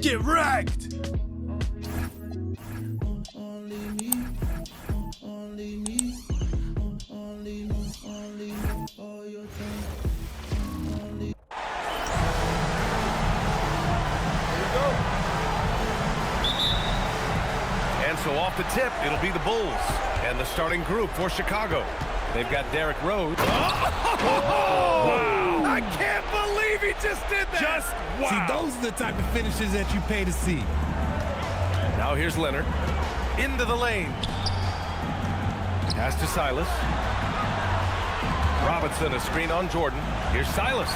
Get wrecked! And so off the tip, it'll be the Bulls. And the starting group for Chicago. They've got Derrick Rose. Oh! Wow! I can't believe he just did that! Just wow! See, those are the type of finishes that you pay to see. Now here's Leonard. Into the lane. Pass to Silas. Robinson, a screen on Jordan. Here's Silas.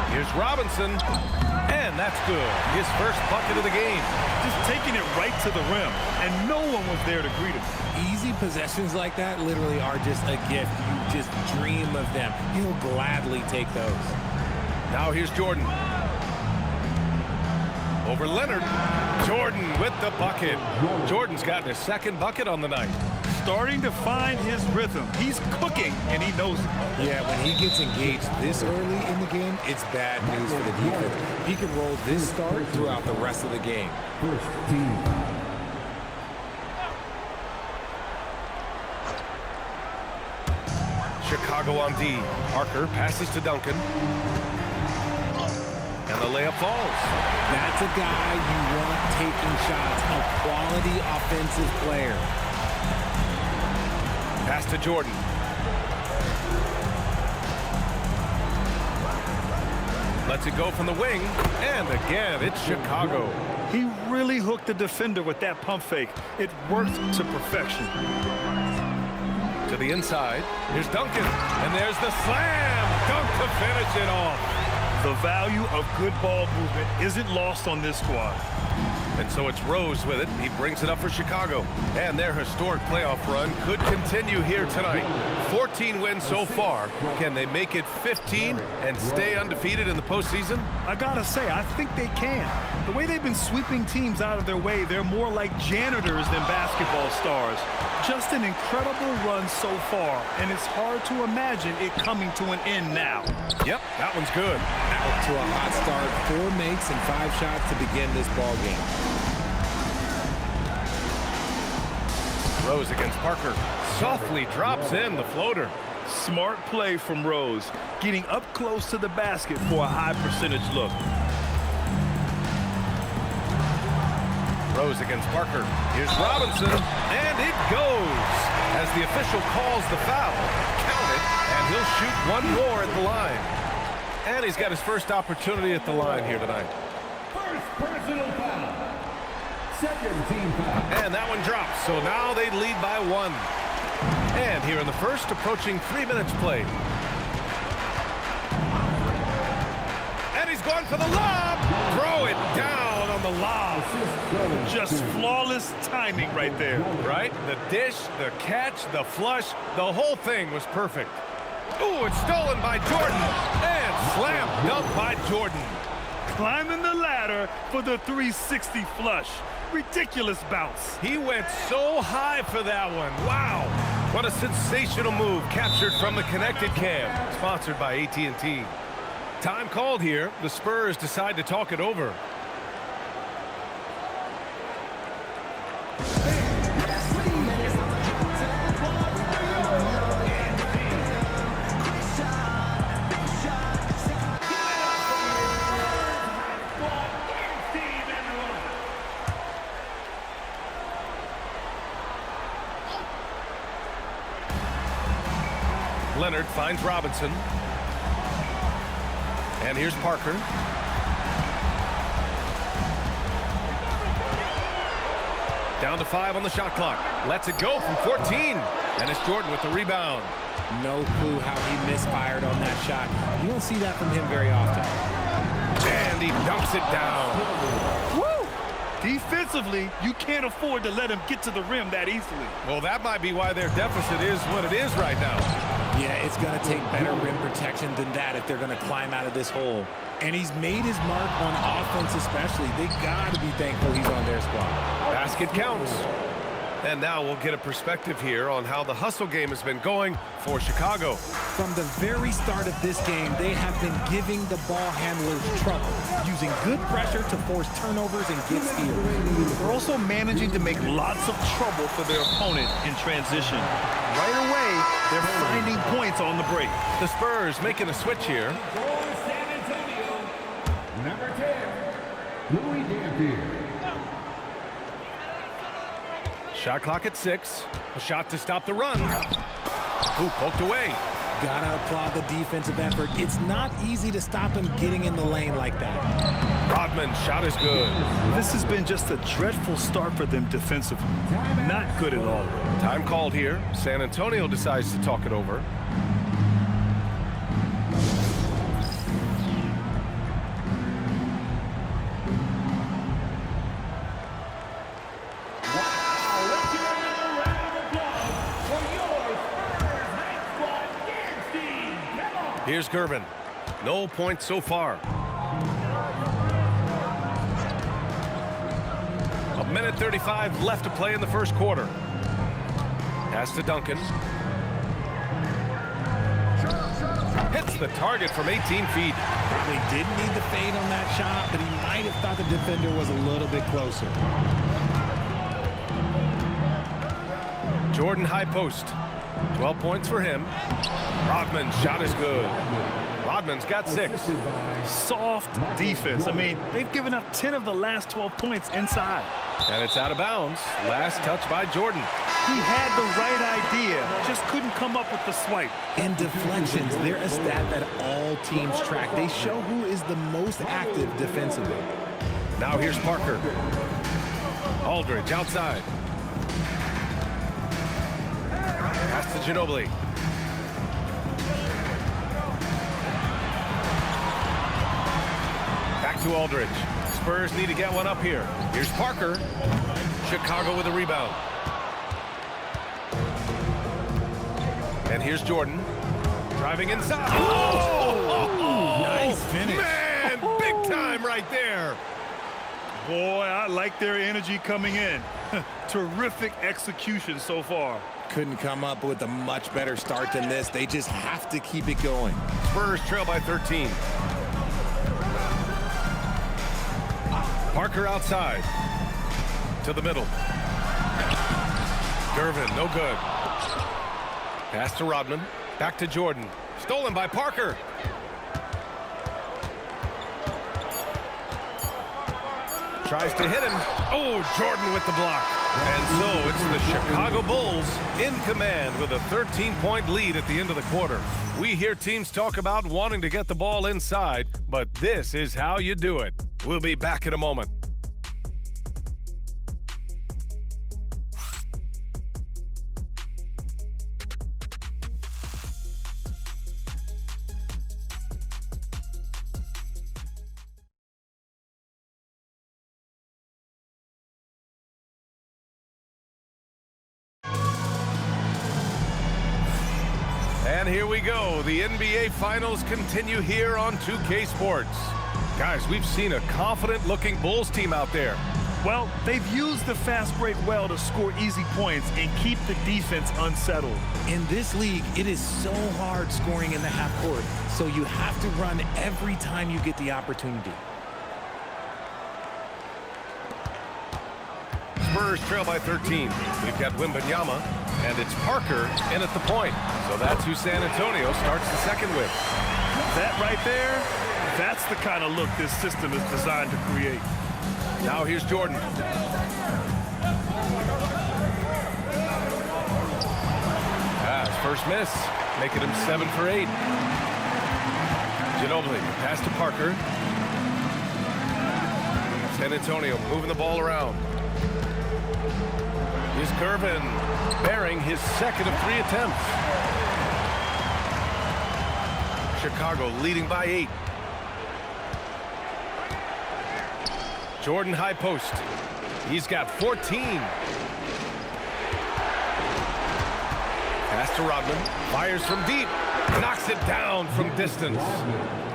Here's Robinson. And that's good. His first bucket of the game. Just taking it right to the rim, and no one was there to greet him. Easy possessions like that literally are just a gift. You just dream of them. He'll gladly take those. Now here's Jordan. Over Leonard. Jordan with the bucket. Jordan's gotten his second bucket on the night. Starting to find his rhythm. He's cooking, and he knows it. Yeah, when he gets engaged this early in the game, it's bad news for the defense. He can roll this start throughout the rest of the game. First team. Chicago on D. Parker passes to Duncan. And the layup falls. That's a guy you want taking shots, a quality offensive player. Pass to Jordan. Lets it go from the wing. And again, it's Chicago. He really hooked the defender with that pump fake. It worked to perfection. To the inside. Here's Duncan. And there's the slam. Dunk to finish it off. The value of good ball movement isn't lost on this squad. And so it's Rose with it. He brings it up for Chicago. And their historic playoff run could continue here tonight. 14 wins so far. Can they make it 15 and stay undefeated in the postseason? I gotta say, I think they can. The way they've been sweeping teams out of their way, they're more like janitors than basketball stars. Just an incredible run so far, and it's hard to imagine it coming to an end now. Yep, that one's good. Out to a hot start, 4 makes and 5 shots to begin this ball game. Rose against Parker. Softly drops in the floater. Smart play from Rose, getting up close to the basket for a high percentage look. Rose against Parker. Here's Robinson, and it goes. As the official calls the foul, count it, and he'll shoot one more at the line. And he's got his first opportunity at the line here tonight. First personal foul. Second team foul. And that one drops, so now they lead by 1. And here in the first, approaching 3 minutes played. And he's going for the lob. Throw it down on the lob. Just flawless timing right there. Right? The dish, the catch, the flush, the whole thing was perfect. Ooh, it's stolen by Jordan. And slam dunk by Jordan. Climbing the ladder for the 360 flush. Ridiculous bounce. He went so high for that one. Wow. What a sensational move captured from the connected cam. Sponsored by AT&T. Time called here. The Spurs decide to talk it over. Leonard finds Robinson. And here's Parker. Down to 5 on the shot clock. Lets it go from 14. And it's Jordan with the rebound. No clue how he misfired on that shot. You don't see that from him very often. And he dunks it down. Woo! Defensively, you can't afford to let him get to the rim that easily. Well, that might be why their deficit is what it is right now. Yeah, it's going to take better rim protection than that if they're going to climb out of this hole. And he's made his mark on offense especially. They got to be thankful he's on their squad. Basket counts. And now we'll get a perspective here on how the hustle game has been going for Chicago. From the very start of this game, they have been giving the ball handlers trouble, using good pressure to force turnovers and get steals. They're also managing to make lots of trouble for their opponent in transition. Right away, they're finding points on the break. The Spurs making a switch here. For San Antonio, number 10, Louis Dampier. Shot clock at 6. A shot to stop the run. Ooh, poked away. Gotta applaud the defensive effort. It's not easy to stop him getting in the lane like that. Rodman's shot is good. This has been just a dreadful start for them defensively. Not good at all. Time called here. San Antonio decides to talk it over. Here's Gervin. No points so far. A minute 35 left to play in the first quarter. Pass to Duncan. Hits the target from 18 feet. Probably didn't need the fade on that shot, but he might have thought the defender was a little bit closer. Jordan high post. 12 points for him. Rodman's shot is good. Rodman's got 6. Soft defense. I mean, they've given up 10 of the last 12 points inside. And it's out of bounds. Last touch by Jordan. He had the right idea, just couldn't come up with the swipe. And deflections, they're a stat that all teams track. They show who is the most active defensively. Now here's Parker. Aldridge outside. Pass to Ginobili. Back to Aldridge. Spurs need to get one up here. Here's Parker. Chicago with a rebound. And here's Jordan. Driving inside. Oh! Nice finish. Man, big time right there. Boy, I like their energy coming in. Terrific execution so far. Couldn't come up with a much better start than this. They just have to keep it going. Spurs trail by 13. Parker outside. To the middle. Gervin, no good. Pass to Rodman. Back to Jordan. Stolen by Parker. Tries to hit him. Oh, Jordan with the block. And so it's the Chicago Bulls in command with a 13-point lead at the end of the quarter. We hear teams talk about wanting to get the ball inside, but this is how you do it. We'll be back in a moment. And here we go. The NBA Finals continue here on 2K Sports. Guys, we've seen a confident-looking Bulls team out there. Well, they've used the fast break well to score easy points and keep the defense unsettled. In this league, it is so hard scoring in the half court, so you have to run every time you get the opportunity. Spurs trail by 13. We've got Wembanyama, and it's Parker in at the point. So that's who San Antonio starts the second with. That right there, that's the kind of look this system is designed to create. Now here's Jordan. His first miss, making him 7 for 8. Ginobili, pass to Parker. San Antonio moving the ball around. Here's Gervin, bearing his second of 3 attempts. Chicago leading by 8. Jordan high post. He's got 14. Pass to Rodman. Fires from deep. Knocks it down from distance.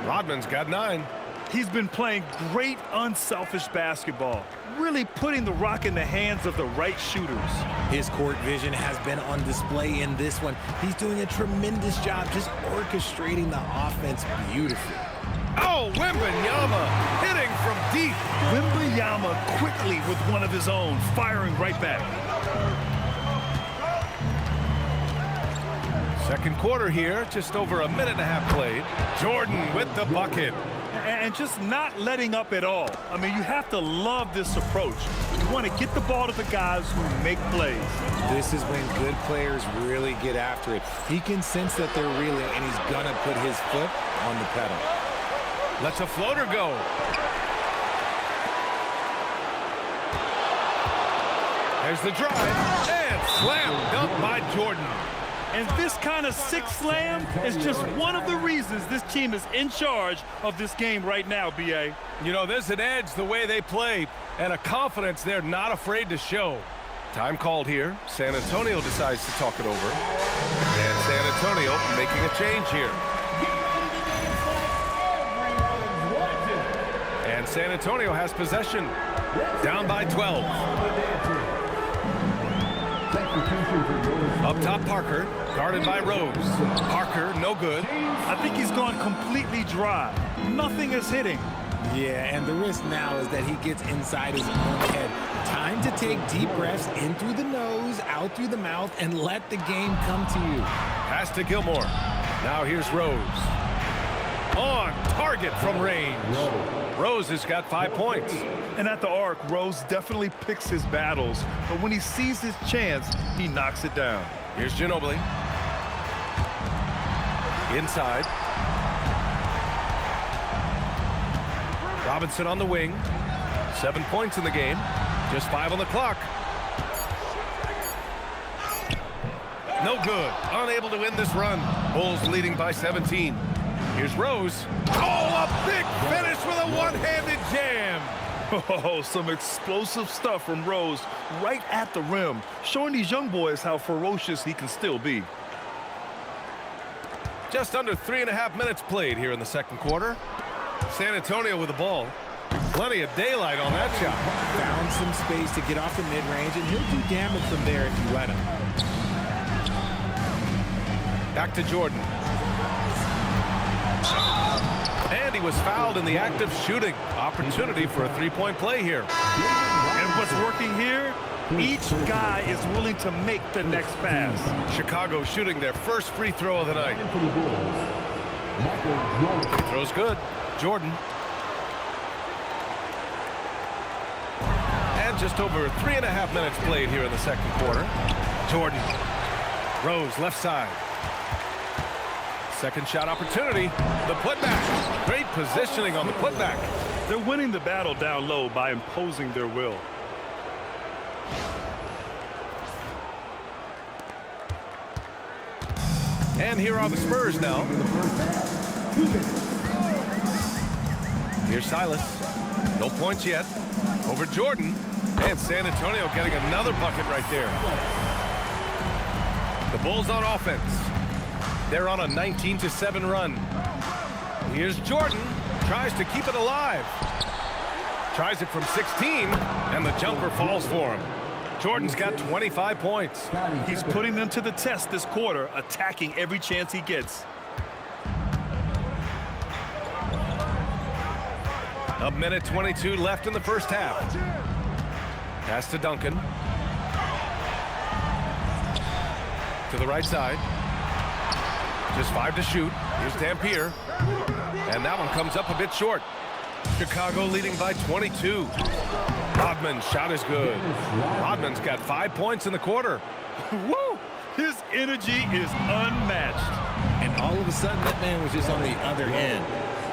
Rodman's got 9. He's been playing great unselfish basketball. really putting the rock in the hands of the right shooters. His court vision has been on display in this one. He's doing a tremendous job just orchestrating the offense beautifully. Oh, Wembanyama hitting from deep. Wembanyama quickly with one of his own, firing right back. Second quarter here, just over a minute and a half played. Jordan with the bucket. And just not letting up at all. I mean, you have to love this approach. You want to get the ball to the guys who make plays. This is when good players really get after it. He can sense that they're reeling, and he's going to put his foot on the pedal. Lets a floater go. There's the drive, and slam dunk by Jordan. And this kind of sick slam is just one of the reasons this team is in charge of this game right now, B.A. You know, there's an edge the way they play and a confidence they're not afraid to show. Time called here. San Antonio decides to talk it over. And San Antonio making a change here. And San Antonio has possession. Down by 12. Up top, Parker, guarded by Rose. Parker, no good. I think he's gone completely dry. Nothing is hitting. Yeah, and the risk now is that he gets inside his own head. Time to take deep breaths in through the nose, out through the mouth, and let the game come to you. Pass to Gilmore. Now here's Rose. On target from range. Rose has got 5 points. And at the arc, Rose definitely picks his battles, but when he sees his chance, he knocks it down. Here's Ginobili. Inside. Robinson on the wing. 7 points in the game. Just 5 on the clock. No good. Unable to win this run. Bulls leading by 17. Here's Rose. Oh, a big finish with a one-handed jam. Oh, some explosive stuff from Rose right at the rim, showing these young boys how ferocious he can still be. Just under 3.5 minutes played here in the second quarter. San Antonio with the ball. Plenty of daylight on that shot. Found some space to get off the mid-range, and he'll do damage from there if you let him. Back to Jordan. And he was fouled in the act of shooting. Opportunity for a three-point play here. And what's working here? Each guy is willing to make the next pass. Chicago shooting their first free throw of the night. Free throw's good. Jordan. And just over 3.5 minutes played here in the second quarter. Jordan. Rose left side. Second shot opportunity. The putback. Great positioning on the putback. They're winning the battle down low by imposing their will. And here are the Spurs now. Here's Silas. No points yet. Over Jordan. And San Antonio getting another bucket right there. The Bulls on offense. They're on a 19-7 run. Here's Jordan. Tries to keep it alive. Tries it from 16, and the jumper falls for him. Jordan's got 25 points. He's putting them to the test this quarter, attacking every chance he gets. A minute 22 left in the first half. Pass to Duncan. To the right side. Just 5 to shoot. Here's Dampier. And that one comes up a bit short. Chicago leading by 22. Rodman's shot is good. Rodman's got 5 points in the quarter. Woo! His energy is unmatched. And all of a sudden, that man was just on the other end.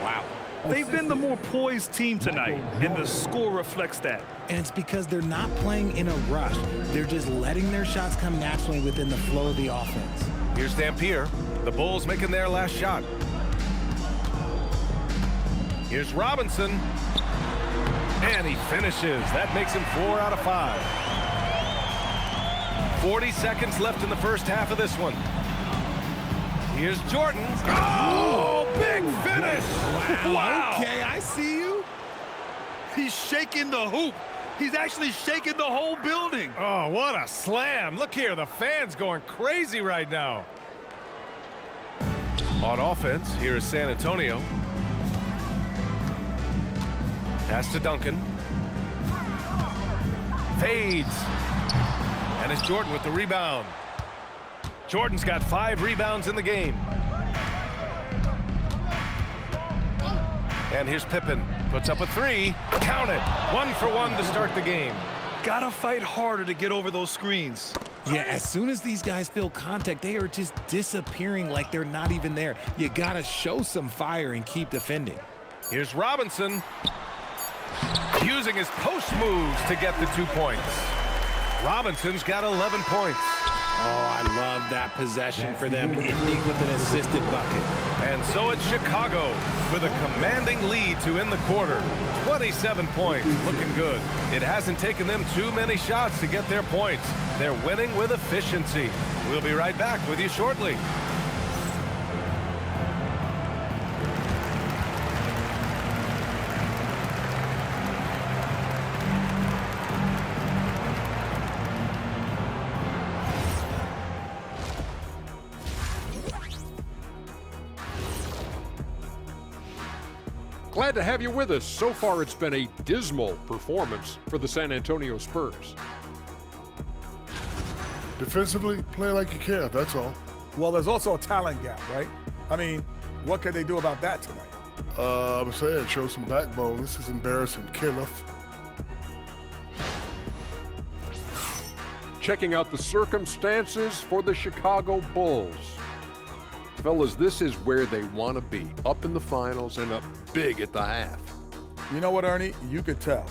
Wow. They've been the more poised team tonight, and the score reflects that. And it's because they're not playing in a rush. They're just letting their shots come naturally within the flow of the offense. Here's Dampier. The Bulls making their last shot. Here's Robinson. And he finishes. That makes him 4 out of 5. 40 seconds left in the first half of this one. Here's Jordan. Oh, big finish. Wow. Okay, I see you. He's shaking the hoop. He's actually shaking the whole building. Oh, what a slam. Look here, the fans going crazy right now. On offense, here is San Antonio. Pass to Duncan. Fades. And it's Jordan with the rebound. Jordan's got 5 rebounds in the game. And here's Pippen. Puts up a 3. Count it. 1 for 1 to start the game. Gotta fight harder to get over those screens. Yeah, as soon as these guys feel contact, they are just disappearing like they're not even there. You gotta show some fire and keep defending. Here's Robinson. Using his post moves to get the 2 points. Robinson's got 11 points. Oh, I love that possession for them, ending with an assisted bucket. And so it's Chicago with a commanding lead to end the quarter. 27 points, looking good. It hasn't taken them too many shots to get their points. They're winning with efficiency. We'll be right back with you shortly. Glad to have you with us. So far, it's been a dismal performance for the San Antonio Spurs. Defensively, play like you care, that's all. Well, there's also a talent gap, right? I mean, what can they do about that tonight? I'm saying, show some backbone. This is embarrassing, Kenneth. Checking out the circumstances for the Chicago Bulls. Fellas, this is where they want to be, up in the finals and up big at the half. You know what, Ernie? You could tell.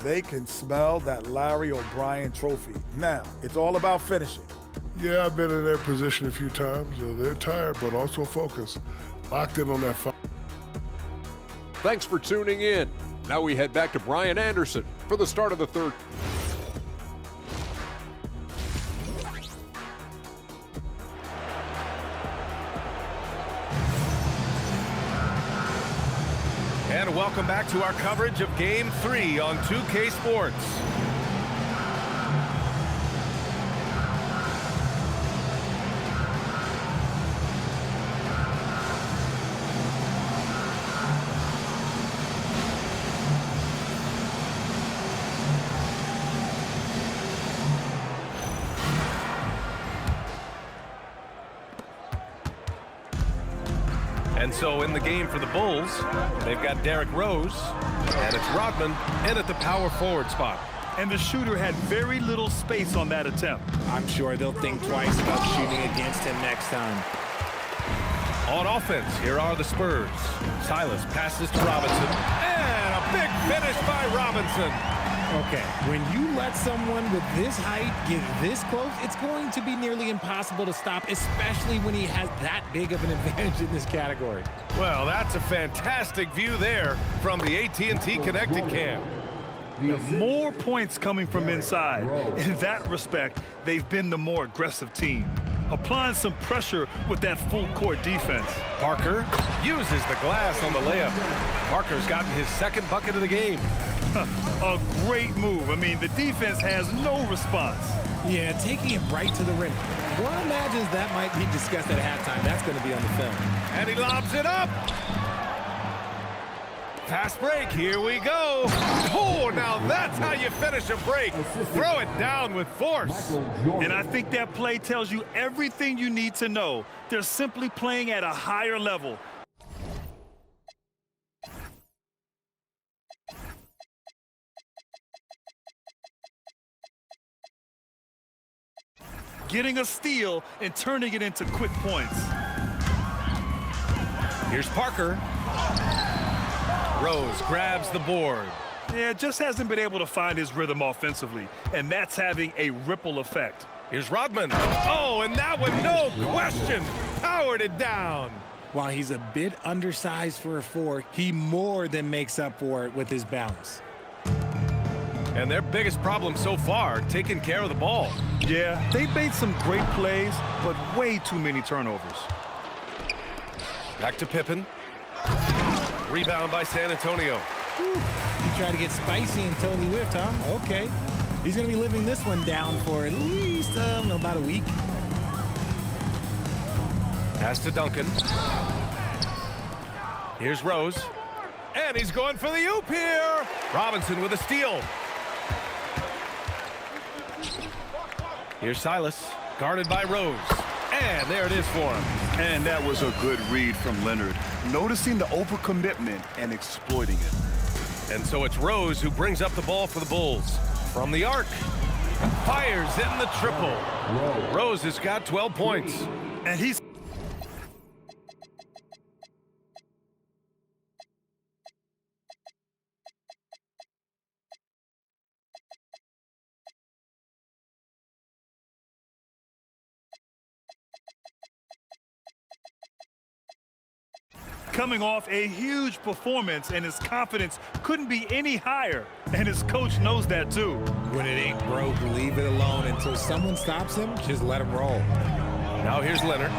They can smell that Larry O'Brien trophy. Now, it's all about finishing. Yeah, I've been in their position a few times. They're tired, but also focused. Locked in on that fight. Thanks for tuning in. Now we head back to Brian Anderson for the start of the third. And welcome back to our coverage of Game 3 on 2K Sports. And so in the game for the Bulls, they've got Derrick Rose, and it's Rodman in at the power forward spot. And the shooter had very little space on that attempt. I'm sure they'll think twice about shooting against him next time. On offense, here are the Spurs. Silas passes to Robinson, and a big finish by Robinson. Okay, when you let someone with this height get this close, it's going to be nearly impossible to stop, especially when he has that big of an advantage in this category. Well, that's a fantastic view there from the AT&T Connected Cam. More points coming from inside. In that respect, they've been the more aggressive team, applying some pressure with that full court defense. Parker uses the glass on the layup. Parker's gotten his second bucket of the game. A great move. I mean, the defense has no response. Yeah, taking it right to the rim. One imagines that might be discussed at halftime. That's going to be on the film. And he lobs it up. Fast break, here we go. Oh, now that's how you finish a break. Throw it down with force. And I think that play tells you everything you need to know. They're simply playing at a higher level. Getting a steal and turning it into quick points. Here's Parker. Rose grabs the board. Yeah, just hasn't been able to find his rhythm offensively, and that's having a ripple effect. Here's Rodman. Oh, and that one, no question, powered it down. While he's a bit undersized for a 4, he more than makes up for it with his bounce. And their biggest problem so far, taking care of the ball. Yeah, they've made some great plays, but way too many turnovers. Back to Pippen. Rebound by San Antonio. He tried to get spicy and totally whiffed, huh? Okay. He's going to be living this one down for at least about a week. Pass to Duncan. Here's Rose. And he's going for the oop here. Robinson with a steal. Here's Silas, guarded by Rose. And there it is for him. And that was a good read from Leonard, noticing the overcommitment and exploiting it. And so it's Rose who brings up the ball for the Bulls. From the arc, fires in the triple. Rose has got 12 points. And he's coming off a huge performance, and his confidence couldn't be any higher. And his coach knows that too. When it ain't broke, leave it alone until someone stops him. Just let him roll. Now here's Leonard.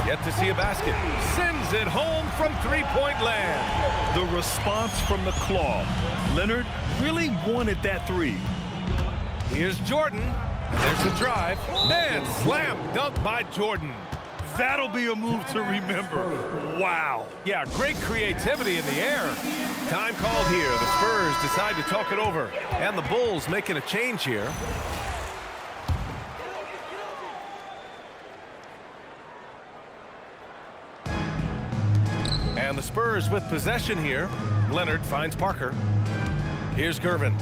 Yet to see a basket. Sends it home from three-point land. The response from the claw. Leonard really wanted that three. Here's Jordan. There's the drive. And slam dunk by Jordan. That'll be a move to remember. Wow. Yeah, great creativity in the air. Time called here. The Spurs decide to talk it over. And the Bulls making a change here. And the Spurs with possession here. Leonard finds Parker. Here's Gervin.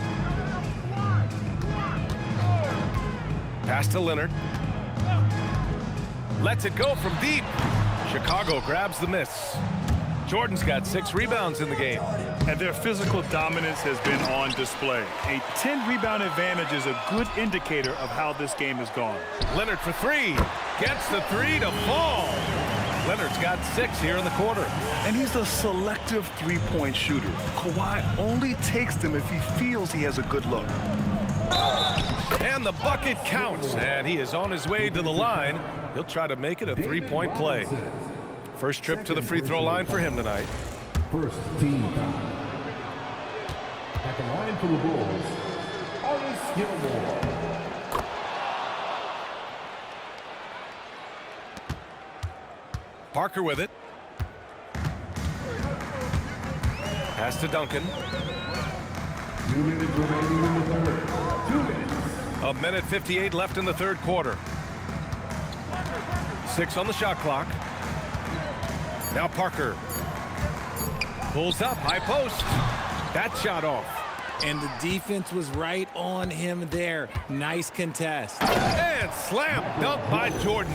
Pass to Leonard. Lets it go from deep. Chicago grabs the miss. Jordan's got 6 rebounds in the game. And their physical dominance has been on display. A 10-rebound advantage is a good indicator of how this game has gone. Leonard for 3. Gets the 3 to fall. Leonard's got 6 here in the quarter. And he's a selective three-point shooter. Kawhi only takes them if he feels he has a good look. And the bucket counts. And he is on his way to the line. He'll try to make it a 3-point play. First trip to the free throw line for him tonight. First team foul. At the line for the Bulls, Artis Gilmore. Parker with it. Pass to Duncan. 2 minutes remaining in the third. 2 minutes. A minute 58 left in the third quarter. 6 on the shot clock. Now Parker. Pulls up, high post. That shot off. And the defense was right on him there. Nice contest. And slam dunk by Jordan.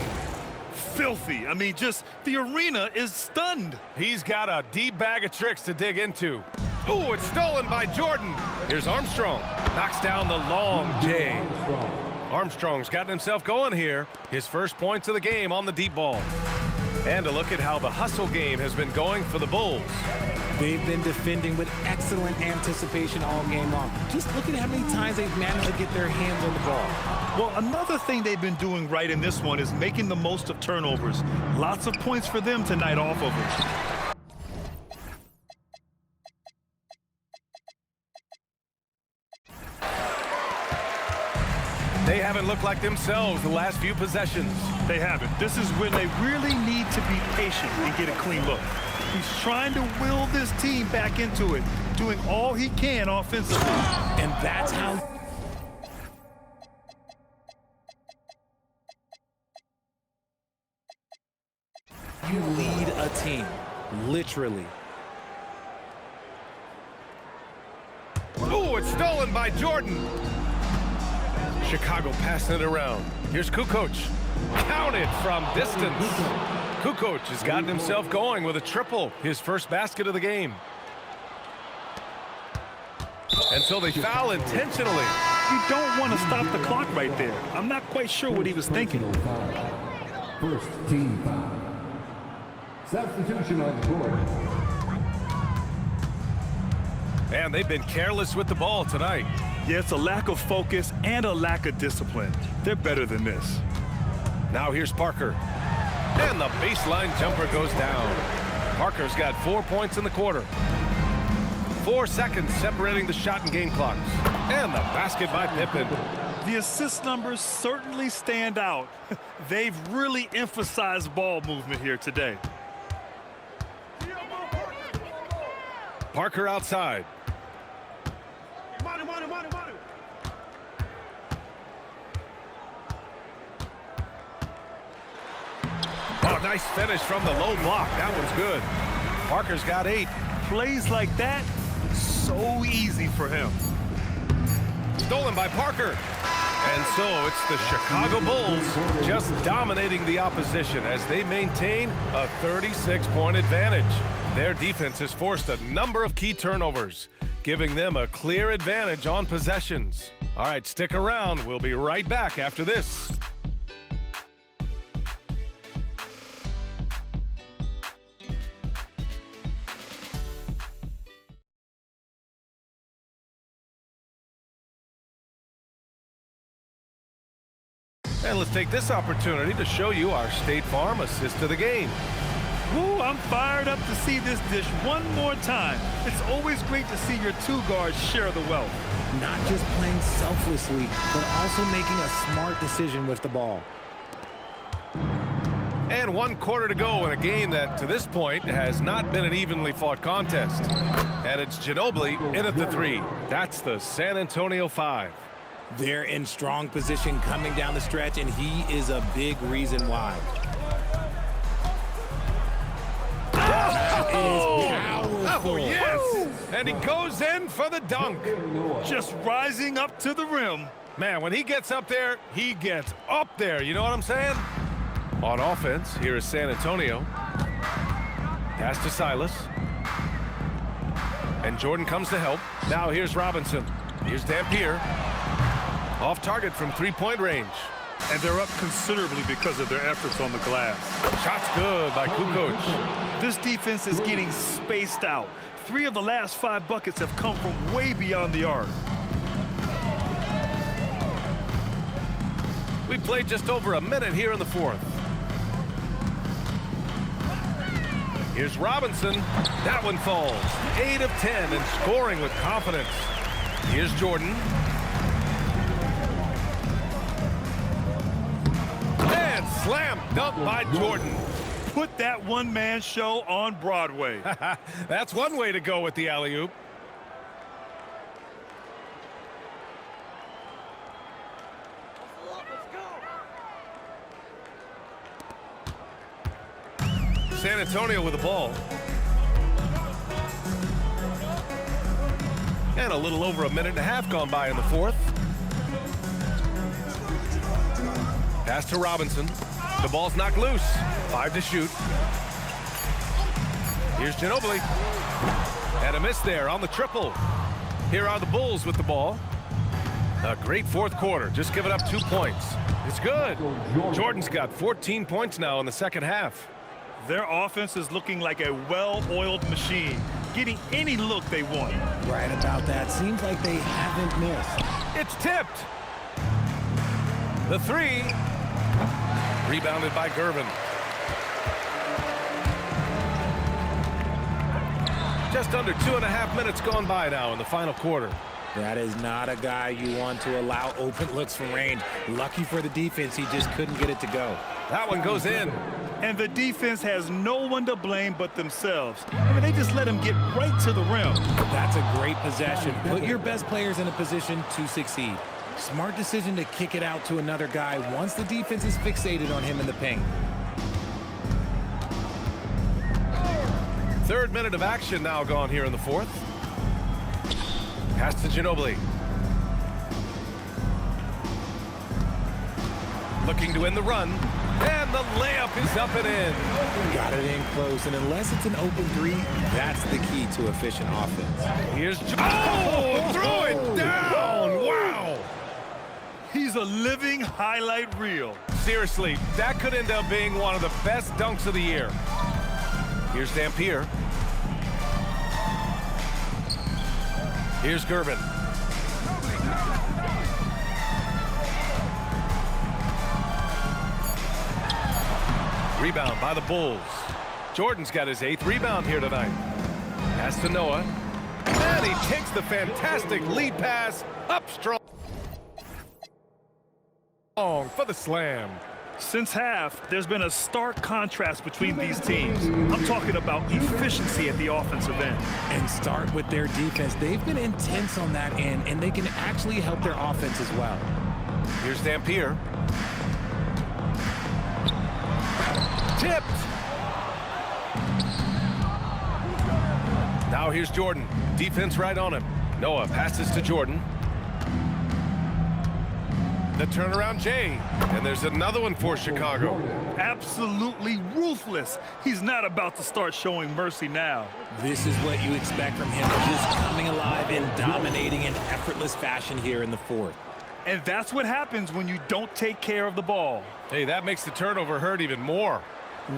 Filthy. I mean, just the arena is stunned. He's got a deep bag of tricks to dig into. Ooh, it's stolen by Jordan. Here's Armstrong. Knocks down the long J. Armstrong's gotten himself going here. His first points of the game on the deep ball. And a look at how the hustle game has been going for the Bulls. They've been defending with excellent anticipation all game long. Just look at how many times they've managed to get their hands on the ball. Well, another thing they've been doing right in this one is making the most of turnovers. Lots of points for them tonight off of it. They haven't looked like themselves the last few possessions. They haven't. This is when they really need to be patient and get a clean look. He's trying to will this team back into it, doing all he can offensively. And that's how... you lead a team, literally. Ooh, it's stolen by Jordan. Chicago passing it around. Here's Kukoc. Counted from distance. Kukoc has gotten himself going with a triple, his first basket of the game. And so they foul intentionally. You don't want to stop the clock right there. I'm not quite sure what he was thinking. First team foul. Substitution on the board. And they've been careless with the ball tonight. Yeah, it's a lack of focus and a lack of discipline. They're better than this. Now here's Parker. And the baseline jumper goes down. Parker's got 4 points in the quarter. 4 seconds separating the shot and game clocks. And the basket by Pippen. The assist numbers certainly stand out. They've really emphasized ball movement here today. Parker outside. Oh, nice finish from the low block. That one's good. Parker's got 8. Plays like that, so easy for him. Stolen by Parker. And so it's the Chicago Bulls just dominating the opposition as they maintain a 36-point advantage. Their defense has forced a number of key turnovers, giving them a clear advantage on possessions. All right, stick around. We'll be right back after this. And let's take this opportunity to show you our State Farm assist of the game. Woo, I'm fired up to see this dish one more time. It's always great to see your two guards share the wealth. Not just playing selflessly, but also making a smart decision with the ball. And 1 quarter to go in a game that, to this point, has not been an evenly fought contest. And it's Ginobili in at the 3. That's the San Antonio 5. They're in strong position coming down the stretch, and he is a big reason why. Oh, yes! And he goes in for the dunk. Just rising up to the rim. Man, when he gets up there, he gets up there. You know what I'm saying? On offense, here is San Antonio. Pass to Silas. And Jordan comes to help. Now here's Robinson. Here's Dampier. Off target from 3-point range. And they're up considerably because of their efforts on the glass. Shot's good by Kukoc. This defense is getting spaced out. 3 of the last 5 buckets have come from way beyond the arc. We played just over a minute here in the 4th. Here's Robinson. That one falls. 8 of 10 and scoring with confidence. Here's Jordan. And slam dunk by Jordan. Put that one-man show on Broadway. That's one way to go with the alley-oop. San Antonio with the ball. And a little over a minute and a half gone by in the 4th. Pass to Robinson. The ball's knocked loose. 5 to shoot. Here's Ginobili. And a miss there on the triple. Here are the Bulls with the ball. A great 4th quarter. Just giving up 2 points. It's good. Jordan's got 14 points now in the 2nd half. Their offense is looking like a well-oiled machine, getting any look they want. Right about that. Seems like they haven't missed. It's tipped. The 3. Rebounded by Gervin. Just under 2.5 minutes gone by now in the final quarter. That is not a guy you want to allow open looks from range. Lucky for the defense, he just couldn't get it to go. That one goes in. And the defense has no one to blame but themselves. I mean, they just let him get right to the rim. That's a great possession. Put your best players in a position to succeed. Smart decision to kick it out to another guy once the defense is fixated on him in the paint. 3rd minute of action now gone here in the 4th. Pass to Ginobili. Looking to end the run. And the layup is up and in. Got it in close, and unless it's an open 3, that's the key to efficient offense. Here's throw it down. Wow. He's a living highlight reel. Seriously, that could end up being one of the best dunks of the year. Here's Dampier. Here's Gervin. Rebound by the Bulls. Jordan's got his 8th rebound here tonight. Pass to Noah. And he takes the fantastic lead pass up strong for the slam. Since half, there's been a stark contrast between these teams. I'm talking about efficiency at the offensive end. And start with their defense. They've been intense on that end, and they can actually help their offense as well. Here's Dampier. Tipped. Now here's Jordan. Defense right on him. Noah passes to Jordan. The turnaround Jay. And there's another one for Chicago. Absolutely ruthless. He's not about to start showing mercy now. This is what you expect from him, just coming alive and dominating in effortless fashion here in the fourth. And that's what happens when you don't take care of the ball. Hey, that makes the turnover hurt even more.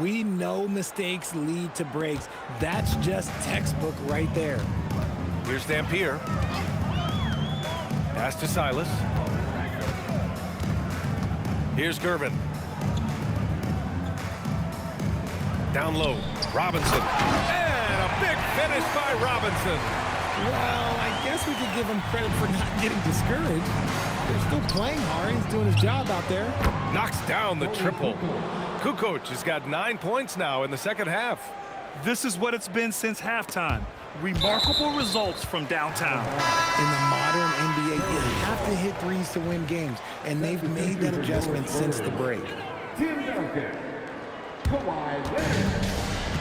We know mistakes lead to breaks. That's just textbook right there. Here's Dampier. Pass to Silas. Here's Gervin. Down low, Robinson. And a big finish by Robinson. Well, I guess we could give him credit for not getting discouraged. They're still playing hard. He's doing his job out there. Knocks down the triple. Kukoc has got 9 points now in the second half. This is what it's been since halftime. Remarkable results from downtown. In the modern NBA, you have to hit threes to win games, and they've made that adjustment since the break.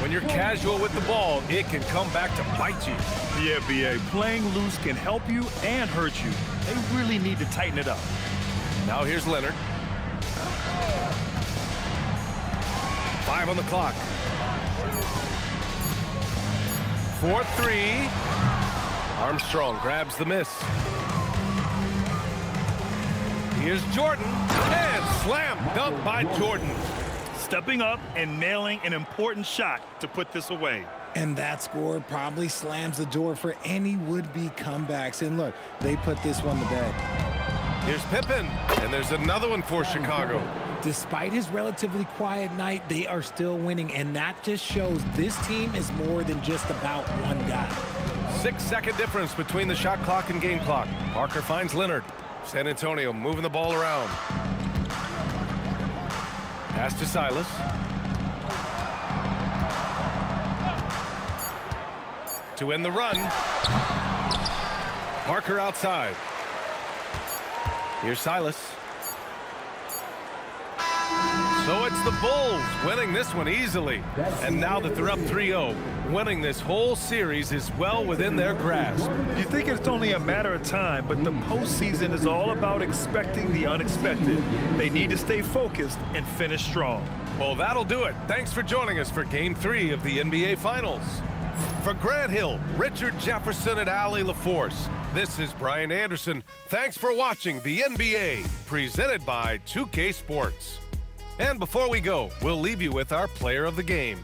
When you're casual with the ball, it can come back to bite you. The NBA, playing loose can help you and hurt you. They really need to tighten it up. Now here's Leonard. 5 on the clock. 4-3. Armstrong grabs the miss. Here's Jordan. And slam dunk by Jordan. Stepping up and nailing an important shot to put this away. And that score probably slams the door for any would-be comebacks. And look, they put this one to bed. Here's Pippen. And there's another one for Chicago. Despite his relatively quiet night, they are still winning, and that just shows this team is more than just about one guy. 6-second difference between the shot clock and game clock. Parker finds Leonard. San Antonio moving the ball around. Pass to Silas. To end the run. Parker outside. Here's Silas. So it's the Bulls winning this one easily. And now that they're up 3-0, winning this whole series is well within their grasp. You think it's only a matter of time, but the postseason is all about expecting the unexpected. They need to stay focused and finish strong. Well, that'll do it. Thanks for joining us for Game 3 of the NBA Finals. For Grant Hill, Richard Jefferson, and Allie LaForce, this is Brian Anderson. Thanks for watching the NBA, presented by 2K Sports. And before we go, we'll leave you with our player of the game.